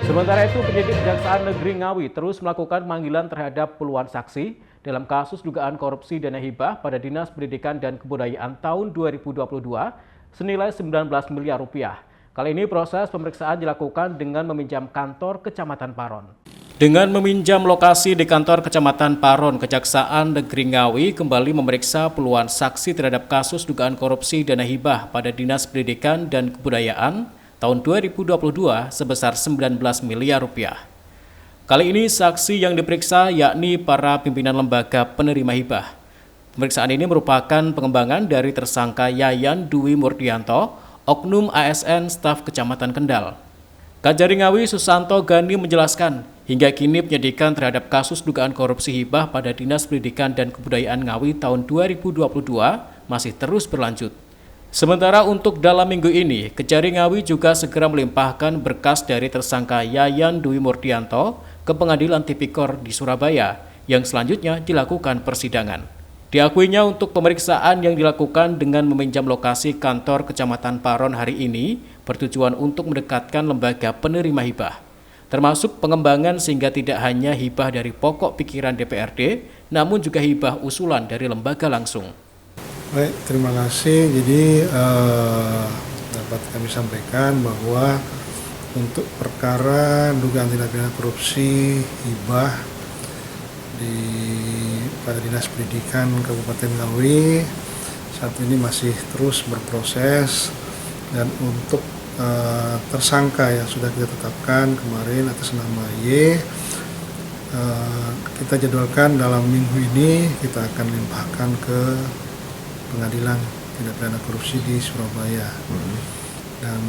Sementara itu, penyidik Kejaksaan Negeri Ngawi terus melakukan pemanggilan terhadap puluhan saksi dalam kasus dugaan korupsi dana hibah pada Dinas Pendidikan dan Kebudayaan tahun 2022 senilai 19 miliar rupiah. Kali ini proses pemeriksaan dilakukan dengan meminjam kantor Kecamatan Paron. Dengan meminjam lokasi di kantor Kecamatan Paron, Kejaksaan Negeri Ngawi kembali memeriksa puluhan saksi terhadap kasus dugaan korupsi dana hibah pada Dinas Pendidikan dan Kebudayaan tahun 2022 sebesar 19 miliar rupiah. Kali ini saksi yang diperiksa yakni para pimpinan lembaga penerima hibah. Pemeriksaan ini merupakan pengembangan dari tersangka Yayan Dwi Murdianto, oknum ASN staf Kecamatan Kendal. Kajari Ngawi Susanto Gani menjelaskan, hingga kini penyidikan terhadap kasus dugaan korupsi hibah pada Dinas Pendidikan dan Kebudayaan Ngawi tahun 2022 masih terus berlanjut. Sementara untuk dalam minggu ini, Kejari Ngawi juga segera melimpahkan berkas dari tersangka Yayan Dwi Murdianto ke Pengadilan Tipikor di Surabaya yang selanjutnya dilakukan persidangan. Diakuinya untuk pemeriksaan yang dilakukan dengan meminjam lokasi kantor Kecamatan Paron hari ini bertujuan untuk mendekatkan lembaga penerima hibah, termasuk pengembangan sehingga tidak hanya hibah dari pokok pikiran DPRD, namun juga hibah usulan dari lembaga langsung. Baik, terima kasih. Jadi dapat kami sampaikan bahwa untuk perkara dugaan tindak pidana korupsi hibah pada Dinas Pendidikan Kabupaten Ngawi saat ini masih terus berproses, dan untuk tersangka yang sudah kita tetapkan kemarin atas nama Y, kita jadwalkan dalam minggu ini kita akan limpahkan ke Pengadilan Tindak Pidana Korupsi di Surabaya. Dan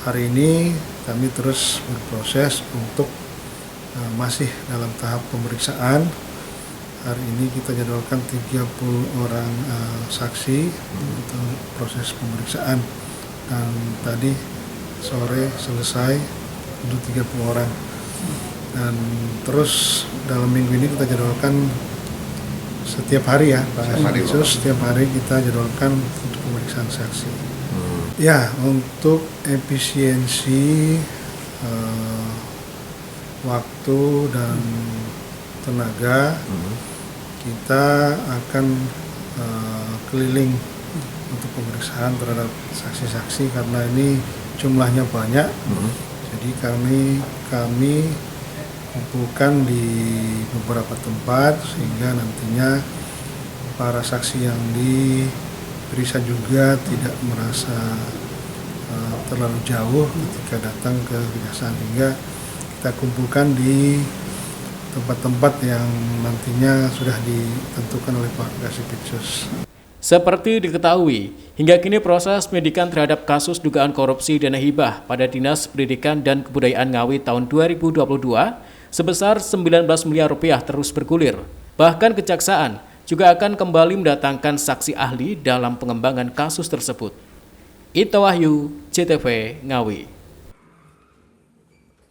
hari ini kami terus berproses untuk masih dalam tahap pemeriksaan. Hari ini kita jadwalkan 30 orang saksi untuk proses pemeriksaan, dan tadi sore selesai untuk 30 orang. Dan terus dalam minggu ini kita jadwalkan setiap hari ya, Pak Yesus, setiap hari kita jadwalkan untuk pemeriksaan saksi. Ya, untuk efisiensi waktu dan tenaga, kita akan keliling untuk pemeriksaan terhadap saksi-saksi karena ini jumlahnya banyak. Jadi kami kumpulkan di beberapa tempat sehingga nantinya para saksi yang diperiksa juga tidak merasa terlalu jauh ketika datang ke kejaksaan, sehingga kita kumpulkan di tempat-tempat yang nantinya sudah ditentukan oleh Pak Kasipitsus. Seperti diketahui, hingga kini proses penyidikan terhadap kasus dugaan korupsi dana hibah pada Dinas Pendidikan dan Kebudayaan Ngawi tahun 2022 sebesar 19 miliar rupiah terus bergulir. Bahkan Kejaksaan juga akan kembali mendatangkan saksi ahli dalam pengembangan kasus tersebut. Ito Wahyu, CTV Ngawi.